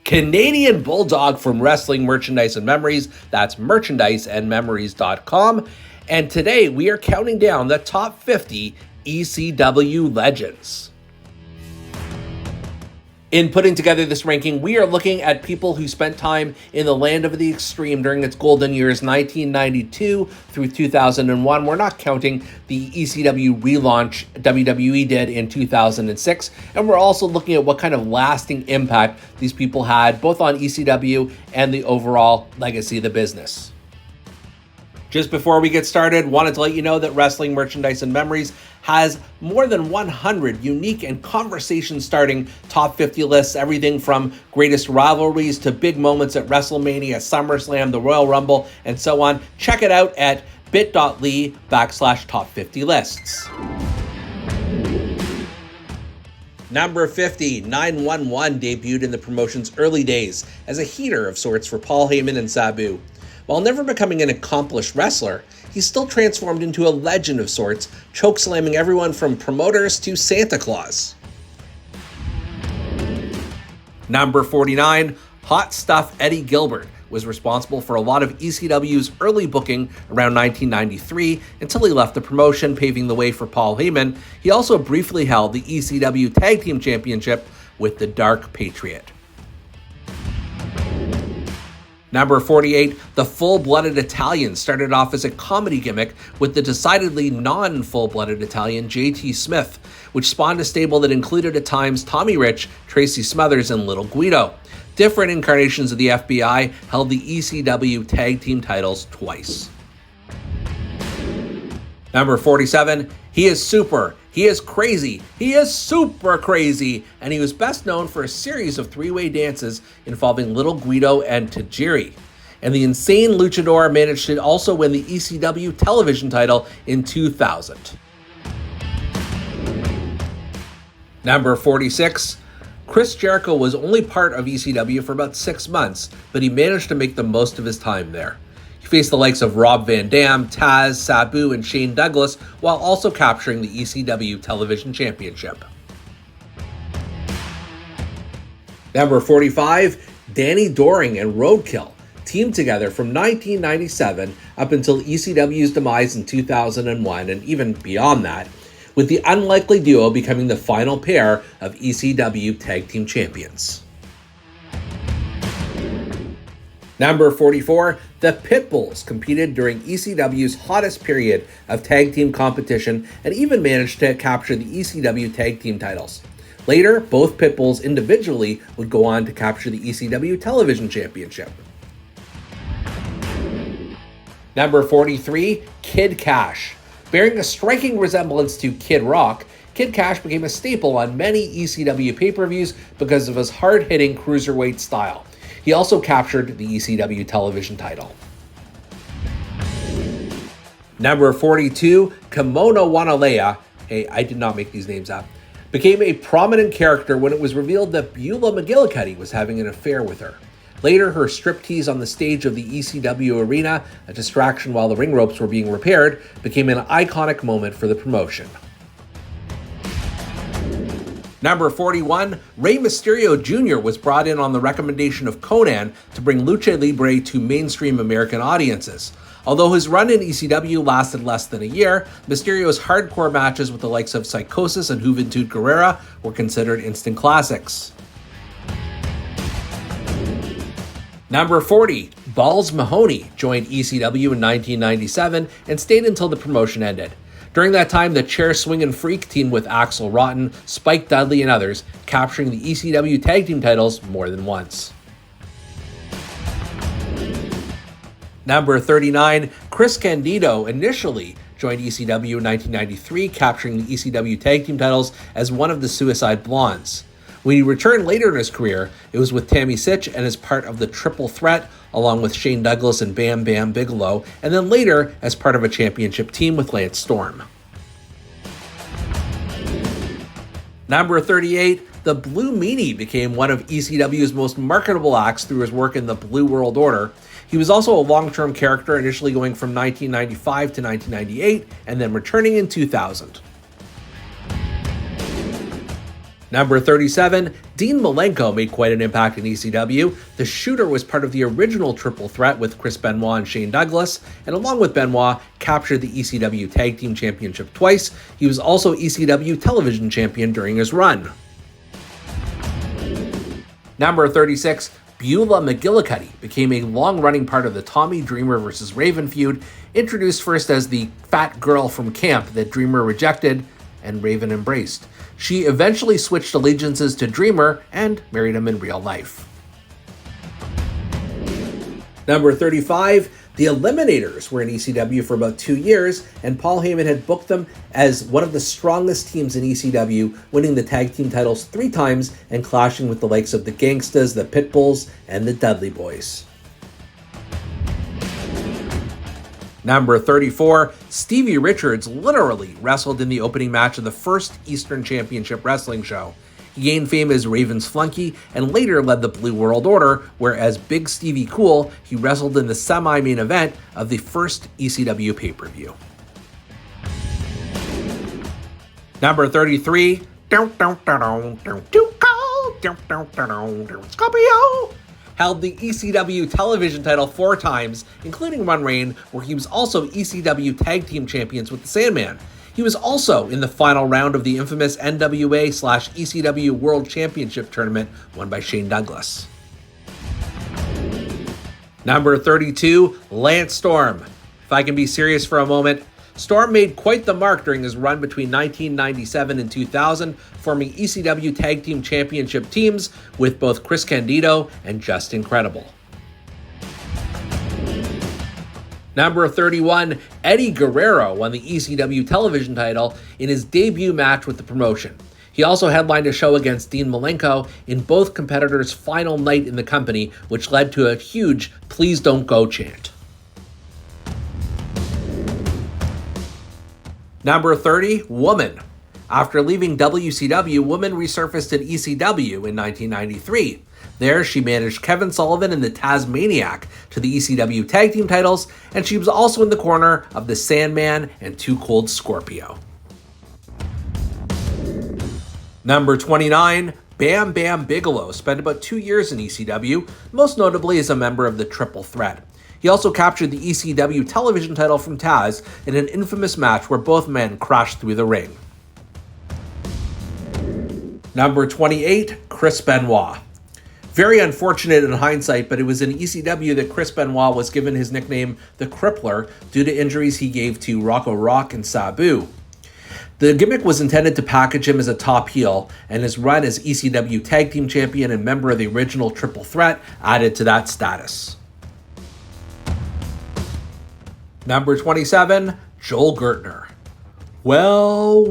Canadian Bulldog from Wrestling Merchandise and Memories. That's merchandiseandmemories.com. And today we are counting down the top 50 ECW legends. In putting together this ranking, we are looking at people who spent time in the land of the extreme during its golden years 1992 through 2001. We're not counting the ECW relaunch WWE did in 2006. And we're also looking at what kind of lasting impact these people had, both on ECW and the overall legacy of the business. Just before we get started, wanted to let you know that Wrestling Merchandise and Memories has more than 100 unique and conversation-starting top 50 lists, everything from greatest rivalries to big moments at WrestleMania, SummerSlam, the Royal Rumble, and so on. Check it out at bit.ly/top 50 lists. Number 50, 911 debuted in the promotion's early days as a heater of sorts for Paul Heyman and Sabu. While never becoming an accomplished wrestler, he still transformed into a legend of sorts, chokeslamming everyone from promoters to Santa Claus. Number 49, Hot Stuff Eddie Gilbert was responsible for a lot of ECW's early booking around 1993 until he left the promotion, paving the way for Paul Heyman. He also briefly held the ECW Tag Team Championship with the Dark Patriot. Number 48, the Full-Blooded Italian started off as a comedy gimmick with the decidedly non-full-blooded Italian JT Smith, which spawned a stable that included at times Tommy Rich, Tracy Smothers, and Little Guido. Different incarnations of the FBI held the ECW Tag Team titles twice. Number 47, he is super, he is crazy, he is super crazy, and he was best known for a series of three-way dances involving Little Guido and Tajiri. And the insane luchador managed to also win the ECW television title in 2000. Number 46, Chris Jericho was only part of ECW for about 6 months, but he managed to make the most of his time there. He faced the likes of Rob Van Dam, Taz, Sabu, and Shane Douglas, while also capturing the ECW Television Championship. Number 45, Danny Doring and Roadkill teamed together from 1997 up until ECW's demise in 2001, and even beyond that, with the unlikely duo becoming the final pair of ECW Tag Team Champions. Number 44, the Pitbulls competed during ECW's hottest period of tag team competition and even managed to capture the ECW tag team titles. Later, both Pitbulls individually would go on to capture the ECW Television Championship. Number 43, Kid Cash. Bearing a striking resemblance to Kid Rock, Kid Cash became a staple on many ECW pay-per-views because of his hard-hitting cruiserweight style. He also captured the ECW television title. Number 42, Kimono Wanalea, hey, I did not make these names up, became a prominent character when it was revealed that Beulah McGillicuddy was having an affair with her. Later, her striptease on the stage of the ECW arena, a distraction while the ring ropes were being repaired, became an iconic moment for the promotion. Number 41, Rey Mysterio Jr. was brought in on the recommendation of Conan to bring Lucha Libre to mainstream American audiences. Although his run in ECW lasted less than a year, Mysterio's hardcore matches with the likes of Psychosis and Juventud Guerrera were considered instant classics. Number 40, Balls Mahoney joined ECW in 1997 and stayed until the promotion ended. During that time, the chair swinging freak teamed with Axl Rotten, Spike Dudley, and others, capturing the ECW tag team titles more than once. Number 39, Chris Candido initially joined ECW in 1993, capturing the ECW tag team titles as one of the Suicide Blondes. When he returned later in his career, it was with Tammy Sytch and as part of the Triple Threat, along with Shane Douglas and Bam Bam Bigelow, and then later as part of a championship team with Lance Storm. Number 38, the Blue Meanie became one of ECW's most marketable acts through his work in the Blue World Order. He was also a long-term character, initially going from 1995 to 1998, and then returning in 2000. Number 37, Dean Malenko made quite an impact in ECW. The Shooter was part of the original Triple Threat with Chris Benoit and Shane Douglas, and along with Benoit, captured the ECW Tag Team Championship twice. He was also ECW Television Champion during his run. Number 36, Beulah McGillicuddy became a long-running part of the Tommy Dreamer vs. Raven feud, introduced first as the fat girl from camp that Dreamer rejected and Raven embraced. She eventually switched allegiances to Dreamer and married him in real life. Number 35, the Eliminators were in ECW for about 2 years, and Paul Heyman had booked them as one of the strongest teams in ECW, winning the tag team titles 3 times and clashing with the likes of the Gangstas, the Pitbulls, and the Dudley Boys. Number 34, Stevie Richards literally wrestled in the opening match of the first Eastern Championship Wrestling show. He gained fame as Raven's flunky and later led the Blue World Order, where as Big Stevie Cool, he wrestled in the semi-main event of the first ECW pay-per-view. Number 33, Scorpio, held the ECW television title 4 times, including one reign where he was also ECW Tag Team Champions with the Sandman. He was also in the final round of the infamous NWA/ECW World Championship Tournament won by Shane Douglas. Number 32, Lance Storm. If I can be serious for a moment, Storm made quite the mark during his run between 1997 and 2000, forming ECW Tag Team Championship teams with both Chris Candido and Just Incredible. Number 31, Eddie Guerrero won the ECW television title in his debut match with the promotion. He also headlined a show against Dean Malenko in both competitors' final night in the company, which led to a huge "Please Don't Go" chant. Number 30, Woman. After leaving WCW, Woman resurfaced in ECW in 1993. There, she managed Kevin Sullivan and the Tasmaniac to the ECW Tag Team titles, and she was also in the corner of the Sandman and Too Cold Scorpio. Number 29, Bam Bam Bigelow spent about 2 years in ECW, most notably as a member of the Triple Threat. He also captured the ECW television title from Taz in an infamous match where both men crashed through the ring. Number 28, Chris Benoit. Very unfortunate in hindsight, but it was in ECW that Chris Benoit was given his nickname The Crippler due to injuries he gave to Rocco Rock and Sabu. The gimmick was intended to package him as a top heel, and his run as ECW Tag Team Champion and member of the original Triple Threat added to that status. Number 27, Joel Gertner. Well.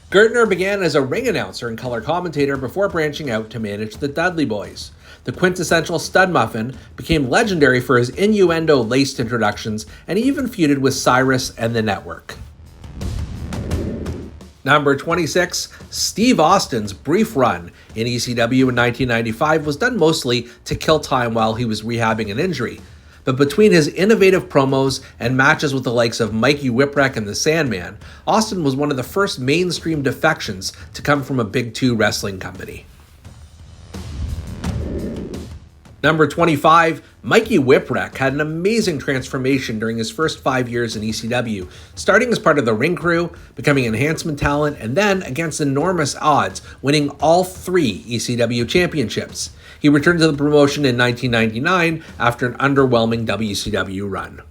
Gertner began as a ring announcer and color commentator before branching out to manage the Dudley Boys. The quintessential stud muffin became legendary for his innuendo-laced introductions, and he even feuded with Cyrus and the Network. Number 26, Steve Austin's brief run in ECW in 1995 was done mostly to kill time while he was rehabbing an injury. But between his innovative promos and matches with the likes of Mikey Whipwreck and the Sandman, Austin was one of the first mainstream defections to come from a Big Two wrestling company. Number 25, Mikey Whipwreck had an amazing transformation during his first 5 years in ECW, starting as part of the Ring Crew, becoming enhancement talent, and then, against enormous odds, winning all 3 ECW championships. He returned to the promotion in 1999 after an underwhelming WCW run.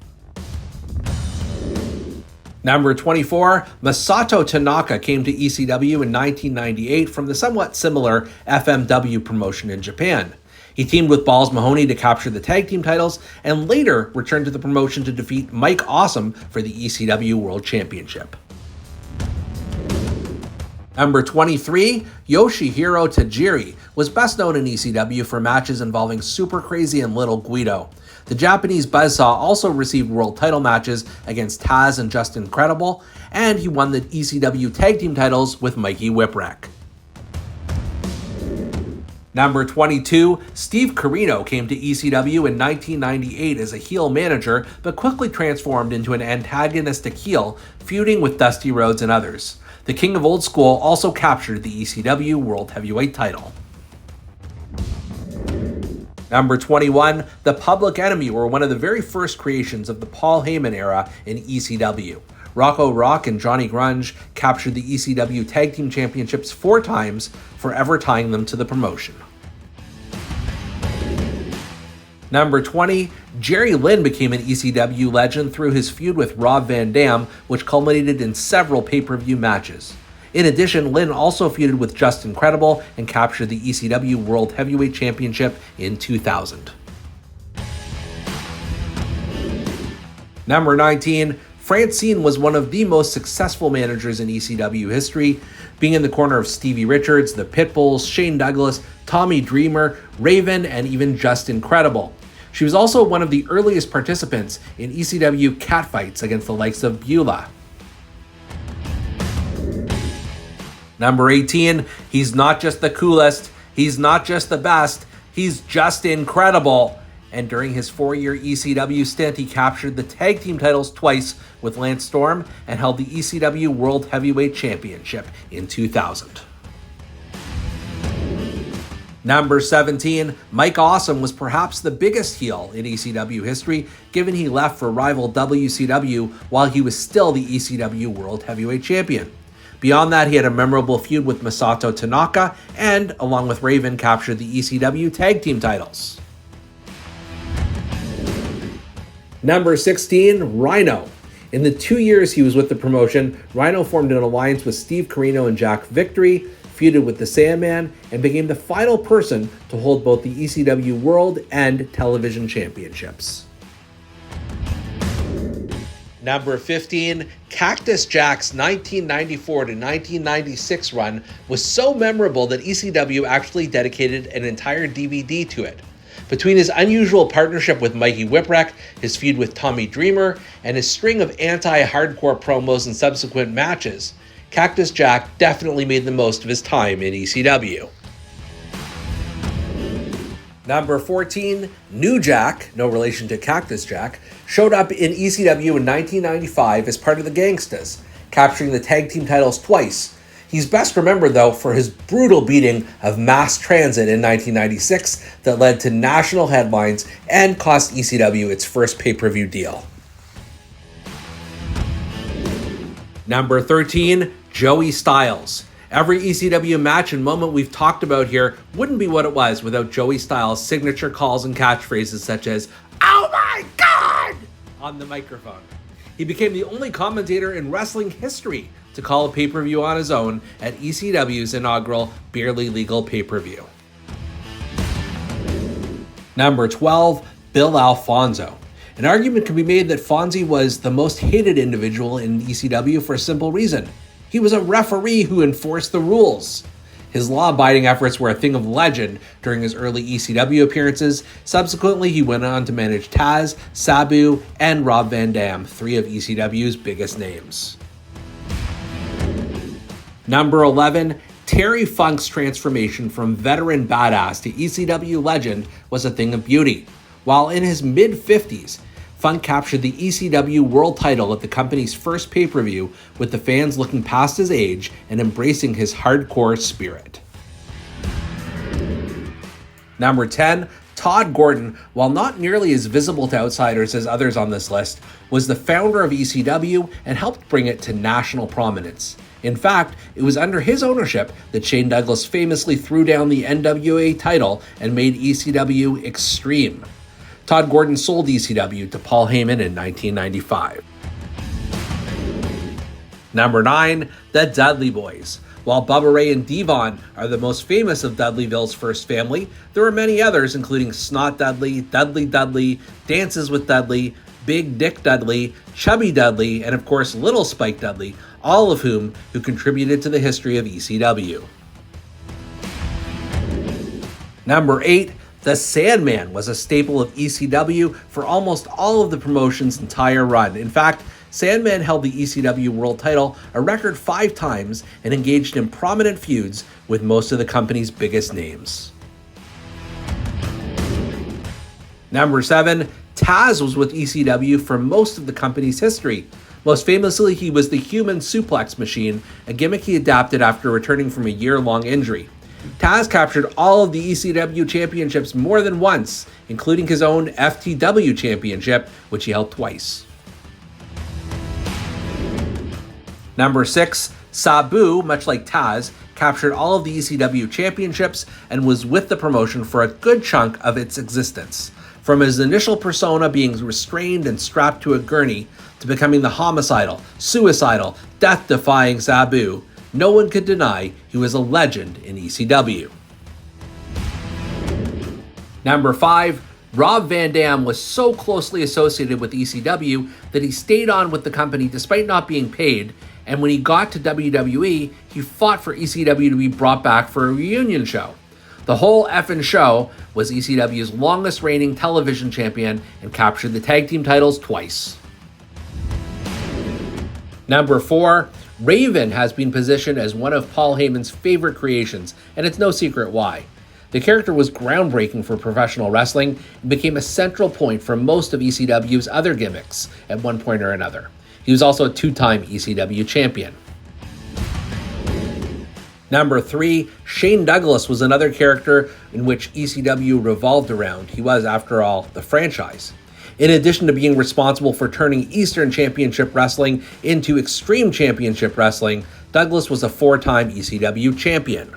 Number 24, Masato Tanaka came to ECW in 1998 from the somewhat similar FMW promotion in Japan. He teamed with Balls Mahoney to capture the tag team titles and later returned to the promotion to defeat Mike Awesome for the ECW World Championship. Number 23, Yoshihiro Tajiri was best known in ECW for matches involving Super Crazy and Little Guido. The Japanese Buzzsaw also received world title matches against Taz and Just Incredible, and he won the ECW tag team titles with Mikey Whipwreck. Number 22, Steve Corino came to ECW in 1998 as a heel manager, but quickly transformed into an antagonistic heel, feuding with Dusty Rhodes and others. The King of Old School also captured the ECW World Heavyweight title. Number 21, The Public Enemy were one of the very first creations of the Paul Heyman era in ECW. Rocco Rock and Johnny Grunge captured the ECW Tag Team Championships 4 times, forever tying them to the promotion. Number 20, Jerry Lynn became an ECW legend through his feud with Rob Van Dam, which culminated in several pay-per-view matches. In addition, Lynn also feuded with Justin Credible and captured the ECW World Heavyweight Championship in 2000. Number 19, Francine was one of the most successful managers in ECW history, being in the corner of Stevie Richards, the Pitbulls, Shane Douglas, Tommy Dreamer, Raven, and even Justin Credible. She was also one of the earliest participants in ECW catfights against the likes of Beulah. Number 18, he's not just the coolest, he's not just the best, he's just incredible. And during his 4-year ECW stint, he captured the tag team titles twice with Lance Storm and held the ECW World Heavyweight Championship in 2000. Number 17, Mike Awesome was perhaps the biggest heel in ECW history, given he left for rival WCW while he was still the ECW World Heavyweight Champion. Beyond that, he had a memorable feud with Masato Tanaka and, along with Raven, captured the ECW Tag Team titles. Number 16, Rhino. In the 2 years he was with the promotion, Rhino formed an alliance with Steve Corino and Jack Victory, feuded with the Sandman, and became the final person to hold both the ECW World and Television Championships. Number 15, Cactus Jack's 1994 to 1996 run was so memorable that ECW actually dedicated an entire DVD to it. Between his unusual partnership with Mikey Whipwreck, his feud with Tommy Dreamer, and his string of anti-hardcore promos and subsequent matches, Cactus Jack definitely made the most of his time in ECW. Number 14, New Jack, no relation to Cactus Jack, showed up in ECW in 1995 as part of the Gangstas, capturing the tag team titles twice. He's best remembered, though, for his brutal beating of Mass Transit in 1996 that led to national headlines and cost ECW its first pay-per-view deal. Number 13, Joey Styles. Every ECW match and moment we've talked about here wouldn't be what it was without Joey Styles' signature calls and catchphrases such as, "Oh my God!" on the microphone. He became the only commentator in wrestling history to call a pay-per-view on his own at ECW's inaugural Barely Legal pay-per-view. Number 12, Bill Alfonso. An argument can be made that Fonzie was the most hated individual in ECW for a simple reason. He was a referee who enforced the rules. His law-abiding efforts were a thing of legend during his early ECW appearances. Subsequently, he went on to manage Taz, Sabu, and Rob Van Dam, 3 of ECW's biggest names. Number 11, Terry Funk's transformation from veteran badass to ECW legend was a thing of beauty. While in his mid-50s, Funk captured the ECW World title at the company's first pay-per-view, with the fans looking past his age and embracing his hardcore spirit. Number 10, Todd Gordon, while not nearly as visible to outsiders as others on this list, was the founder of ECW and helped bring it to national prominence. In fact, it was under his ownership that Shane Douglas famously threw down the NWA title and made ECW extreme. Todd Gordon sold ECW to Paul Heyman in 1995. Number 9, the Dudley Boys. While Bubba Ray and Devon are the most famous of Dudleyville's first family, there are many others, including Snot Dudley, Dudley Dudley, Dances with Dudley, Big Dick Dudley, Chubby Dudley, and of course Little Spike Dudley, all of whom contributed to the history of ECW. Number 8, the Sandman was a staple of ECW for almost all of the promotion's entire run. In fact, Sandman held the ECW World title a record 5 times and engaged in prominent feuds with most of the company's biggest names. Number 7, Taz was with ECW for most of the company's history. Most famously, he was the human suplex machine, a gimmick he adapted after returning from a year-long injury. Taz captured all of the ECW championships more than once, including his own FTW championship, which he held twice. Number 6, Sabu, much like Taz, captured all of the ECW championships and was with the promotion for a good chunk of its existence. From his initial persona being restrained and strapped to a gurney, to becoming the homicidal, suicidal, death-defying Sabu, no one could deny he was a legend in ECW. Number 5, Rob Van Dam was so closely associated with ECW that he stayed on with the company despite not being paid, and when he got to WWE, he fought for ECW to be brought back for a reunion show. The whole effing show was ECW's longest reigning television champion and captured the tag team titles twice. Number 4, Raven has been positioned as one of Paul Heyman's favorite creations, and it's no secret why. The character was groundbreaking for professional wrestling and became a central point for most of ECW's other gimmicks at one point or another. He was also a 2-time ECW champion. Number 3, Shane Douglas was another character in which ECW revolved around. He was, after all, the franchise. In addition to being responsible for turning Eastern Championship Wrestling into Extreme Championship Wrestling, Douglas was a 4-time ECW champion.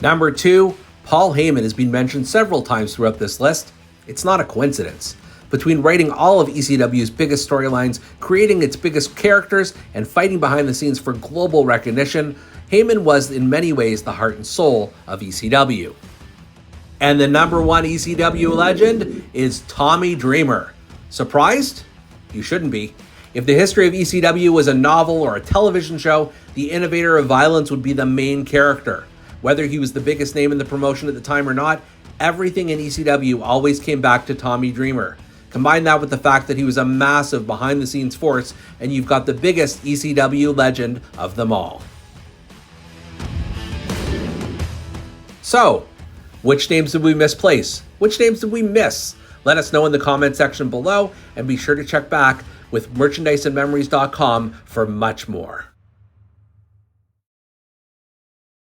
Number 2, Paul Heyman has been mentioned several times throughout this list. It's not a coincidence. Between writing all of ECW's biggest storylines, creating its biggest characters, and fighting behind the scenes for global recognition, Heyman was in many ways the heart and soul of ECW. And the number 1 ECW legend is Tommy Dreamer. Surprised? You shouldn't be. If the history of ECW was a novel or a television show, the innovator of violence would be the main character. Whether he was the biggest name in the promotion at the time or not, everything in ECW always came back to Tommy Dreamer. Combine that with the fact that he was a massive behind-the-scenes force, and you've got the biggest ECW legend of them all. So, which names did we misplace? Which names did we miss? Let us know in the comment section below, and be sure to check back with merchandiseandmemories.com for much more.